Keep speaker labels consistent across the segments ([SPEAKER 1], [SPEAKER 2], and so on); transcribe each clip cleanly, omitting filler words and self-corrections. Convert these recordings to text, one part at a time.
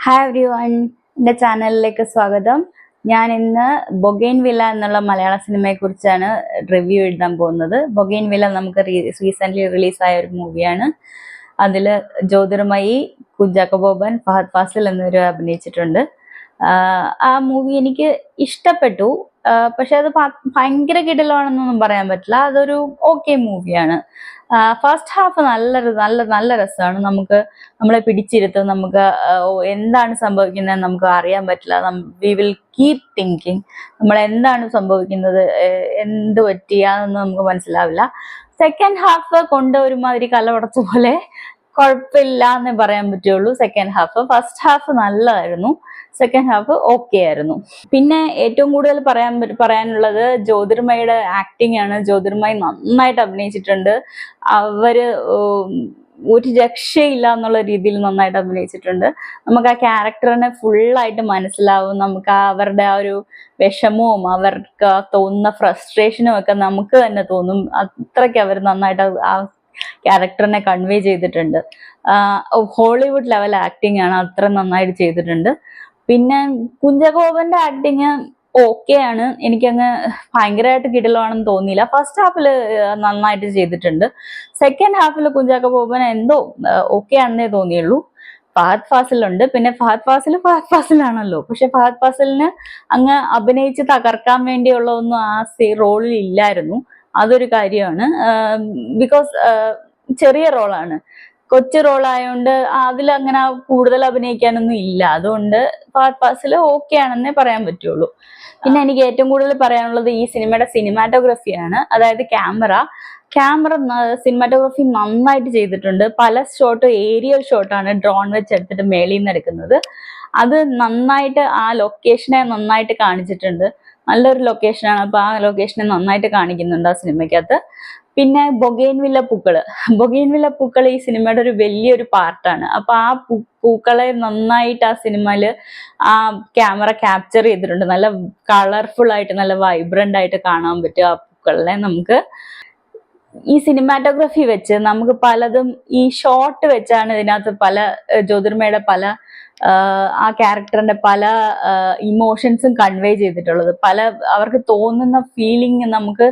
[SPEAKER 1] Hi every one, എൻ്റെ ചാനലിലേക്ക് സ്വാഗതം. ഞാൻ ഇന്ന് ബൊഗെയിൻ വില എന്നുള്ള മലയാള സിനിമയെ കുറിച്ചാണ് റിവ്യൂ എഴുതാൻ പോകുന്നത്. ബൊഗെയിൻ വില നമുക്ക് റീസെൻ്റ്ലി റിലീസായ ഒരു മൂവിയാണ്. അതിൽ ജ്യോതിർമയി, കുഞ്ചാക്കോ ബോബൻ, ഫഹദ് ഫാസിൽ എന്നിവർ അഭിനയിച്ചിട്ടുണ്ട്. ആ മൂവി എനിക്ക് ഇഷ്ടപ്പെട്ടു. പക്ഷെ അത് ഭയങ്കര കിടിലമാണെന്നൊന്നും പറയാൻ പറ്റില്ല. അതൊരു ഓക്കെ മൂവിയാണ്. ഫസ്റ്റ് ഹാഫ് നല്ല രസമാണ്. നമ്മളെ പിടിച്ചിരുത്തും. നമുക്ക് എന്താണ് സംഭവിക്കുന്നത് നമുക്ക് അറിയാൻ പറ്റില്ല. We will keep thinking. നമ്മൾ എന്താണ് സംഭവിക്കുന്നത്, എന്ത് പറ്റി, അതൊന്നും നമുക്ക് മനസ്സിലാവില്ല. സെക്കൻഡ് ഹാഫ് കൊണ്ട് ഒരുമാതിരി കലവടച്ച പോലെ കുഴപ്പമില്ല എന്നേ പറയാൻ പറ്റുള്ളൂ സെക്കൻഡ് ഹാഫ്. ഫസ്റ്റ് ഹാഫ് നല്ലതായിരുന്നു, സെക്കൻഡ് ഹാഫ് ഓക്കെ ആയിരുന്നു. പിന്നെ ഏറ്റവും കൂടുതൽ പറയാനുള്ളത് ജ്യോതിർമയുടെ ആക്ടിങ് ആണ്. ജ്യോതിർമയി നന്നായിട്ട് അഭിനയിച്ചിട്ടുണ്ട്. അവര് ഒരു രക്ഷയില്ല എന്നുള്ള രീതിയിൽ നന്നായിട്ട് അഭിനയിച്ചിട്ടുണ്ട്. നമുക്ക് ആ ക്യാരക്ടറിനെ ഫുള്ളായിട്ട് മനസ്സിലാവും. നമുക്ക് അവരുടെ ആ ഒരു വിഷമവും അവർക്ക് തോന്നുന്ന ഫ്രസ്ട്രേഷനും ഒക്കെ നമുക്ക് തന്നെ തോന്നും. അത്രയ്ക്ക് അവർ നന്നായിട്ട് ആ ക്യാരക്ടറിനെ കൺവേ ചെയ്തിട്ടുണ്ട്. ഹോളിവുഡ് ലെവൽ ആക്ടിങ് ആണ്, അത്ര നന്നായിട്ട് ചെയ്തിട്ടുണ്ട്. പിന്നെ കുഞ്ചാക്കോ ബോബന്റെ ആക്ടിങ് ഓക്കെ ആണ്. എനിക്കങ്ങ് ഭയങ്കരമായിട്ട് കിടിലമാണെന്ന് തോന്നിയില്ല. ഫസ്റ്റ് ഹാഫിൽ നന്നായിട്ട് ചെയ്തിട്ടുണ്ട്. സെക്കൻഡ് ഹാഫിൽ കുഞ്ചാക്കോ ബോബൻ എന്തോ ഓക്കെ ആണെന്നേ തോന്നിയുള്ളൂ. ഫഹദ് ഫാസിലുണ്ട്. പിന്നെ ഫഹദ് ഫാസിലാണല്ലോ. പക്ഷെ ഫഹദ് ഫാസിലിന് അങ്ങ് അഭിനയിച്ച് തകർക്കാൻ വേണ്ടിയുള്ള ഒന്നും ആ റോളിൽ ഇല്ലായിരുന്നു. അതൊരു കാര്യമാണ്. ബിക്കോസ് ചെറിയ റോളാണ്, കൊച്ചു റോളായോണ്ട് അതിലങ്ങനെ കൂടുതൽ അഭിനയിക്കാനൊന്നും ഇല്ല. അതുകൊണ്ട് ഫഹദ് ഫാസിൽ ഓക്കെ ആണെന്നേ പറയാൻ പറ്റുള്ളൂ. പിന്നെ എനിക്ക് ഏറ്റവും കൂടുതൽ പറയാനുള്ളത് ഈ സിനിമയുടെ സിനിമാറ്റോഗ്രഫിയാണ്. അതായത് ക്യാമറ സിനിമാറ്റോഗ്രഫി നന്നായിട്ട് ചെയ്തിട്ടുണ്ട്. പല ഷോട്ടും ഏരിയൽ ഷോട്ടാണ്, ഡ്രോൺ വെച്ച് എടുത്തിട്ട് മേളിൽ നിന്ന് എടുക്കുന്നത്. അത് നന്നായിട്ട് ആ ലൊക്കേഷനെ നന്നായിട്ട് കാണിച്ചിട്ടുണ്ട്. നല്ലൊരു ലൊക്കേഷനാണ്. അപ്പൊ ആ ലൊക്കേഷനെ നന്നായിട്ട് കാണിക്കുന്നുണ്ട് ആ സിനിമയ്ക്കകത്ത്. പിന്നെ ബൊഗെയിൻ വില്ല പൂക്കൾ ഈ സിനിമയുടെ ഒരു വലിയൊരു പാർട്ടാണ്. അപ്പൊ ആ പൂക്കളെ നന്നായിട്ട് ആ സിനിമയില് ആ ക്യാമറ ക്യാപ്ചർ ചെയ്തിട്ടുണ്ട്. നല്ല കളർഫുൾ ആയിട്ട്, നല്ല വൈബ്രന്റ് ആയിട്ട് കാണാൻ പറ്റും ആ പൂക്കളെ. നമുക്ക് ഈ സിനിമാറ്റോഗ്രഫി വെച്ച് നമുക്ക് പലതും ഈ ഷോട്ട് വെച്ചാണ് ഇതിനകത്ത് ജ്യോതിർമയുടെ ആ ക്യാരക്ടറിന്റെ പല ഇമോഷൻസും കൺവേ ചെയ്തിട്ടുള്ളത്. അവർക്ക് തോന്നുന്ന ഫീലിംഗ് നമുക്ക്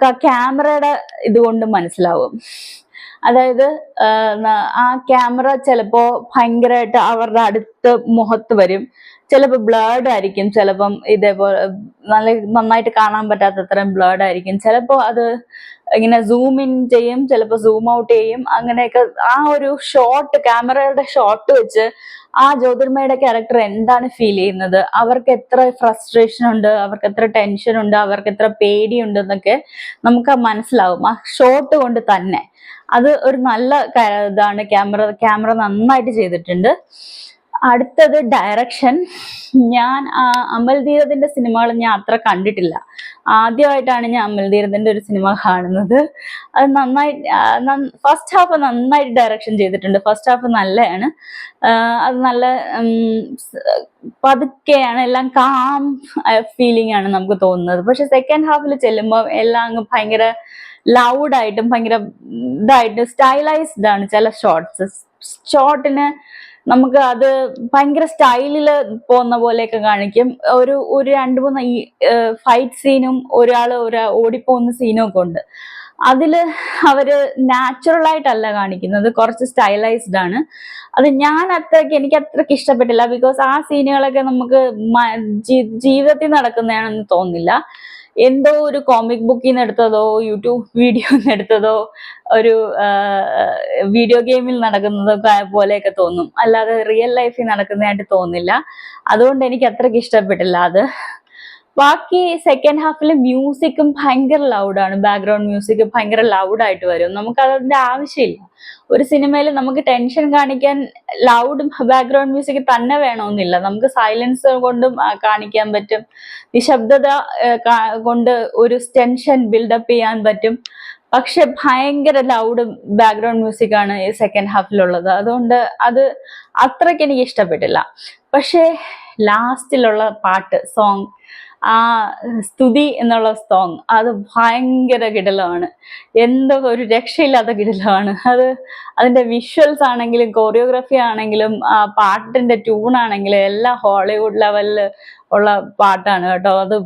[SPEAKER 1] ആ ക്യാമറയുടെ ഇതുകൊണ്ട് മനസ്സിലാവും. അതായത് ആ ക്യാമറ ചിലപ്പോ ഭയങ്കരമായിട്ട് അവരുടെ അടുത്ത് മുഖത്ത് വരും, ചിലപ്പോൾ ബ്ലേർഡ് ആയിരിക്കും, ചിലപ്പം ഇതേപോലെ നന്നായിട്ട് കാണാൻ പറ്റാത്തത്രയും ബ്ലേർഡ് ആയിരിക്കും, ചിലപ്പോൾ അത് ഇങ്ങനെ സൂം ഇൻ ചെയ്യും, ചിലപ്പോൾ സൂം ഔട്ട് ചെയ്യും. അങ്ങനെയൊക്കെ ആ ഒരു ക്യാമറയുടെ ഷോട്ട് വെച്ച് ആ ജ്യോതിർമയുടെ ക്യാരക്ടർ എന്താണ് ഫീൽ ചെയ്യുന്നത്, അവർക്ക് എത്ര ഫ്രസ്ട്രേഷൻ ഉണ്ട്, അവർക്ക് എത്ര ടെൻഷൻ ഉണ്ട്, അവർക്ക് എത്ര പേടിയുണ്ട് എന്നൊക്കെ നമുക്ക് മനസ്സിലാവും ആ ഷോട്ട് കൊണ്ട് തന്നെ. അത് ഒരു നല്ല ഇതാണ്. ക്യാമറ നന്നായിട്ട് ചെയ്തിട്ടുണ്ട്. അടുത്തത് ഡയറക്ഷൻ. ഞാൻ അമൽ ധീരത്തിന്റെ സിനിമകൾ ഞാൻ അത്ര കണ്ടിട്ടില്ല. ആദ്യമായിട്ടാണ് ഞാൻ അമൽ ധീരത്തിന്റെ ഒരു സിനിമ കാണുന്നത്. അത് ഫസ്റ്റ് ഹാഫ് നന്നായിട്ട് ഡയറക്ഷൻ ചെയ്തിട്ടുണ്ട്. ഫസ്റ്റ് ഹാഫ് നല്ലതാണ്. അത് നല്ല പതുക്കെയാണ്, എല്ലാം കാം ഫീലിംഗ് ആണ് നമുക്ക് തോന്നുന്നത്. പക്ഷെ സെക്കൻഡ് ഹാഫിൽ ചെല്ലുമ്പോൾ എല്ലാം അങ്ങ് ഭയങ്കര ലൗഡായിട്ടും ഭയങ്കര ഇതായിട്ട് സ്റ്റൈലൈസ്ഡ് ആണ്. ചില ഷോട്ടിന് നമുക്ക് അത് ഭയങ്കര സ്റ്റൈലില് പോകുന്ന പോലെയൊക്കെ കാണിക്കും. ഒരു 2-3 ഈ ഫൈറ്റ് സീനും ഒരാള് ഓടിപ്പോകുന്ന സീനും ഒക്കെ ഉണ്ട്. അതില് അവര് നാച്ചുറൽ ആയിട്ടല്ല കാണിക്കുന്നത്, കുറച്ച് സ്റ്റൈലൈസ്ഡ് ആണ്. അത് എനിക്ക് അത്രയ്ക്ക് ഇഷ്ടപ്പെട്ടില്ല. ബിക്കോസ് ആ സീനുകളൊക്കെ നമുക്ക് ജീവിതത്തിൽ നടക്കുന്നതാണെന്ന് തോന്നില്ല. എന്തോ ഒരു കോമിക് ബുക്കിൽ നിന്ന് എടുത്തതോ യൂട്യൂബ് വീഡിയോയിൽ നിന്ന് എടുത്തതോ ഒരു വീഡിയോ ഗെയിമിൽ നടക്കുന്നതോ പോലെയൊക്കെ തോന്നും, അല്ലാതെ റിയൽ ലൈഫിൽ നടക്കുന്നതായിട്ട് തോന്നില്ല. അതുകൊണ്ട് എനിക്ക് അത്രയ്ക്ക് ഇഷ്ടപ്പെട്ടില്ല അത്. ബാക്കി സെക്കൻഡ് ഹാഫിൽ മ്യൂസിക്കും ഭയങ്കര ലൗഡാണ്. ബാക്ക്ഗ്രൗണ്ട് മ്യൂസിക് ഭയങ്കര ലൗഡായിട്ട് വരും. നമുക്ക് അതിന്റെ ആവശ്യമില്ല. ഒരു സിനിമയിൽ നമുക്ക് ടെൻഷൻ കാണിക്കാൻ ലൗഡ് ബാക്ക്ഗ്രൗണ്ട് മ്യൂസിക് തന്നെ വേണമെന്നില്ല. നമുക്ക് സൈലൻസ് കൊണ്ടും കാണിക്കാൻ പറ്റും, നിശബ്ദത കൊണ്ട് ഒരു ടെൻഷൻ ബിൽഡപ്പ് ചെയ്യാൻ പറ്റും. പക്ഷെ ഭയങ്കര ലൗഡ് ബാക്ക്ഗ്രൗണ്ട് മ്യൂസിക് ആണ് ഈ സെക്കൻഡ് ഹാഫിലുള്ളത്. അതുകൊണ്ട് അത് അത്രയ്ക്ക് എനിക്ക് ഇഷ്ടപ്പെട്ടില്ല. പക്ഷേ ലാസ്റ്റിലുള്ള സോങ് ആ സ്തുതി എന്നുള്ള സോങ് അത് ഭയങ്കര കിടിലമാണ്. എന്തോ ഒരു രക്ഷയില്ലാത്ത കിടിലമാണ് അത്. അതിന്റെ വിഷ്വൽസ് ആണെങ്കിലും കൊറിയോഗ്രഫി ആണെങ്കിലും ആ പാട്ടിന്റെ ട്യൂൺ ആണെങ്കിലും എല്ലാം ഹോളിവുഡ് ലെവലിൽ ഉള്ള പാട്ടാണ് കേട്ടോ. അത്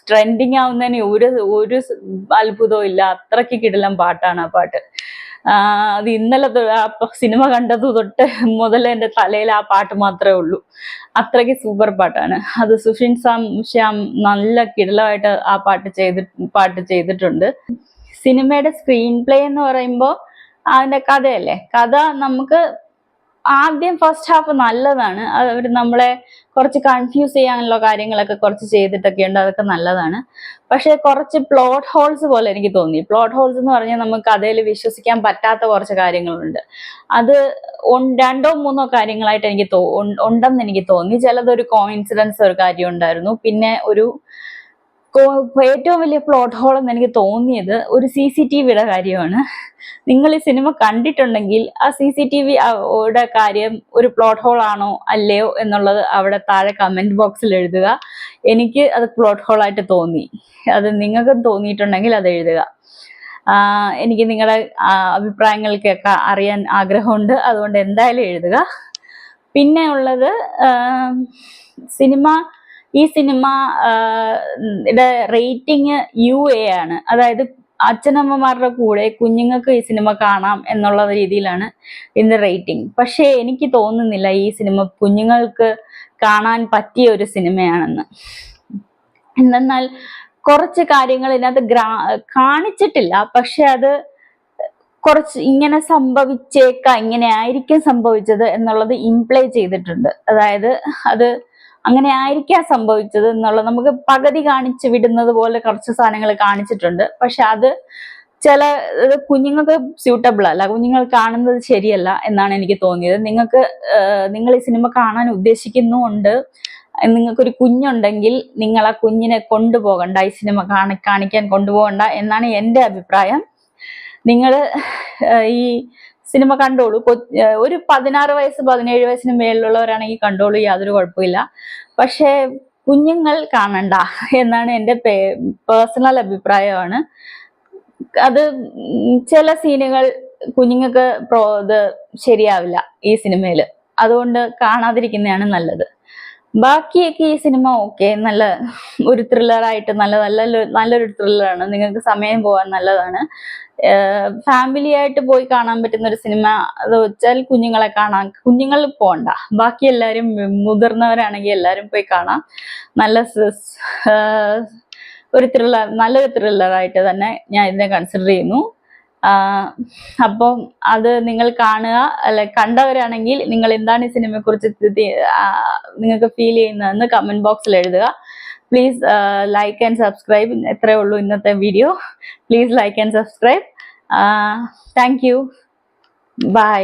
[SPEAKER 1] ട്രെൻഡിങ് ആവുന്നതിന് ഒരു അത്ഭുതവും ഇല്ല. അത്രയ്ക്ക് കിടിലം പാട്ടാണ് ആ പാട്ട്. അത് ഇന്നലെ സിനിമ കണ്ടത് തൊട്ട് മുതൽ എൻ്റെ തലയിൽ ആ പാട്ട് മാത്രമേ ഉള്ളൂ. അത്രയ്ക്ക് സൂപ്പർ പാട്ടാണ് അത്. സുഷിൻ ശ്യാം നല്ല കിടിലമായിട്ട് ആ പാട്ട് ചെയ്തിട്ടുണ്ട്. സിനിമയുടെ സ്ക്രീൻ പ്ലേ എന്ന് പറയുമ്പോൾ അതിന്റെ കഥയല്ലേ. കഥ നമുക്ക് ആദ്യം ഫസ്റ്റ് ഹാഫ് നല്ലതാണ്. അവർ നമ്മളെ കുറച്ച് കൺഫ്യൂസ് ചെയ്യാനുള്ള കാര്യങ്ങളൊക്കെ കുറച്ച് ചെയ്തിട്ടൊക്കെ ഉണ്ട്, അതൊക്കെ നല്ലതാണ്. പക്ഷെ കുറച്ച് പ്ലോട്ട് ഹോൾസ് പോലെ എനിക്ക് തോന്നി. പ്ലോട്ട് ഹോൾസ് എന്ന് പറഞ്ഞാൽ നമുക്ക് കഥയിൽ വിശ്വസിക്കാൻ പറ്റാത്ത കുറച്ച് കാര്യങ്ങളുണ്ട്. അത് 2-3 കാര്യങ്ങളായിട്ട് എനിക്ക് ഉണ്ടെന്ന് എനിക്ക് തോന്നി. ചിലതൊരു കോയിൻസിഡൻസ് ഒരു കാര്യം ഉണ്ടായിരുന്നു. പിന്നെ ഏറ്റവും വലിയ പ്ലോട്ട് ഹോൾ എന്ന് എനിക്ക് തോന്നിയത് ഒരു CCTVയുടെ കാര്യമാണ്. നിങ്ങൾ ഈ സിനിമ കണ്ടിട്ടുണ്ടെങ്കിൽ ആ CCTVയുടെ കാര്യം ഒരു പ്ലോട്ട് ഹോൾ ആണോ അല്ലയോ എന്നുള്ളത് അവിടെ താഴെ കമന്റ് ബോക്സിൽ എഴുതുക. എനിക്ക് അത് പ്ലോട്ട് ഹോൾ ആയിട്ട് തോന്നി. അത് നിങ്ങൾക്കും തോന്നിയിട്ടുണ്ടെങ്കിൽ അത് എഴുതുക. എനിക്ക് നിങ്ങളുടെ അഭിപ്രായങ്ങൾക്കൊക്കെ അറിയാൻ ആഗ്രഹമുണ്ട്, അതുകൊണ്ട് എന്തായാലും എഴുതുക. പിന്നെ ഉള്ളത് ഈ സിനിമ റേറ്റിംഗ് UA ആണ്. അതായത് അച്ഛനമ്മമാരുടെ കൂടെ കുഞ്ഞുങ്ങൾക്ക് ഈ സിനിമ കാണാം എന്നുള്ള രീതിയിലാണ് ഇതിന്റെ റേറ്റിംഗ്. പക്ഷേ എനിക്ക് തോന്നുന്നില്ല ഈ സിനിമ കുഞ്ഞുങ്ങൾക്ക് കാണാൻ പറ്റിയ ഒരു സിനിമയാണെന്ന്. എന്നാൽ കുറച്ച് കാര്യങ്ങൾ ഇതിനകത്ത് കാണിച്ചിട്ടില്ല. പക്ഷെ അത് കുറച്ച് ഇങ്ങനെ ഇങ്ങനെ ആയിരിക്കും സംഭവിച്ചത് എന്നുള്ളത് ഇംപ്ലൈ ചെയ്തിട്ടുണ്ട്. അതായത് അത് അങ്ങനെ ആയിരിക്കാം സംഭവിച്ചത് എന്നുള്ളത് നമുക്ക് പകുതി കാണിച്ചു വിടുന്നത് പോലെ കുറച്ച് സാധനങ്ങൾ കാണിച്ചിട്ടുണ്ട്. പക്ഷെ അത് കുഞ്ഞുങ്ങൾക്ക് സ്യൂട്ടബിൾ അല്ല, കുഞ്ഞുങ്ങൾ കാണുന്നത് ശരിയല്ല എന്നാണ് എനിക്ക് തോന്നിയത്. നിങ്ങൾ ഈ സിനിമ കാണാൻ ഉദ്ദേശിക്കുന്നുണ്ട്, നിങ്ങൾക്കൊരു കുഞ്ഞുണ്ടെങ്കിൽ നിങ്ങൾ ആ കുഞ്ഞിനെ കൊണ്ടുപോകണ്ട, ഈ സിനിമ കാണിക്കാൻ കൊണ്ടുപോകണ്ട എന്നാണ് എൻ്റെ അഭിപ്രായം. നിങ്ങൾ ഈ സിനിമ കണ്ടോളൂ. ഒരു 16 വയസ്സ് 17 വയസ്സിന് മേളിലുള്ളവരാണെങ്കിൽ കണ്ടോളൂ, യാതൊരു കുഴപ്പമില്ല. പക്ഷെ കുഞ്ഞുങ്ങൾ കാണണ്ട എന്നാണ് എൻ്റെ പേഴ്സണൽ അഭിപ്രായമാണ്. അത് ചില സീനുകൾ കുഞ്ഞുങ്ങൾക്ക് ഇത് ശരിയാവില്ല ഈ സിനിമയിൽ. അതുകൊണ്ട് കാണാതിരിക്കുന്നതാണ് നല്ലത്. ബാക്കിയൊക്കെ ഈ സിനിമ ഓക്കെ, നല്ല ഒരു ത്രില്ലറായിട്ട് നല്ലൊരു ത്രില്ലറാണ്. നിങ്ങൾക്ക് സമയം പോകാൻ നല്ലതാണ്. ഫാമിലി ആയിട്ട് പോയി കാണാൻ പറ്റുന്ന ഒരു സിനിമ അത് വെച്ചാൽ കുഞ്ഞുങ്ങൾ പോകണ്ട, ബാക്കി എല്ലാവരും മുതിർന്നവരാണെങ്കിൽ എല്ലാവരും പോയി കാണാം. നല്ലൊരു ത്രില്ലറായിട്ട് തന്നെ ഞാൻ ഇതിനെ കൺസിഡർ ചെയ്യുന്നു. അപ്പം അത് നിങ്ങൾ കാണുക. അല്ലെ, കണ്ടവരാണെങ്കിൽ നിങ്ങൾ എന്താണ് ഈ സിനിമയെ കുറിച്ച് നിങ്ങൾക്ക് ഫീൽ ചെയ്യുന്നതെന്ന് കമന്റ് ബോക്സിൽ എഴുതുക. Please like and subscribe. എത്രയേ ഉള്ളൂ ഇന്നത്തെ video. Please like and subscribe. Thank you. By.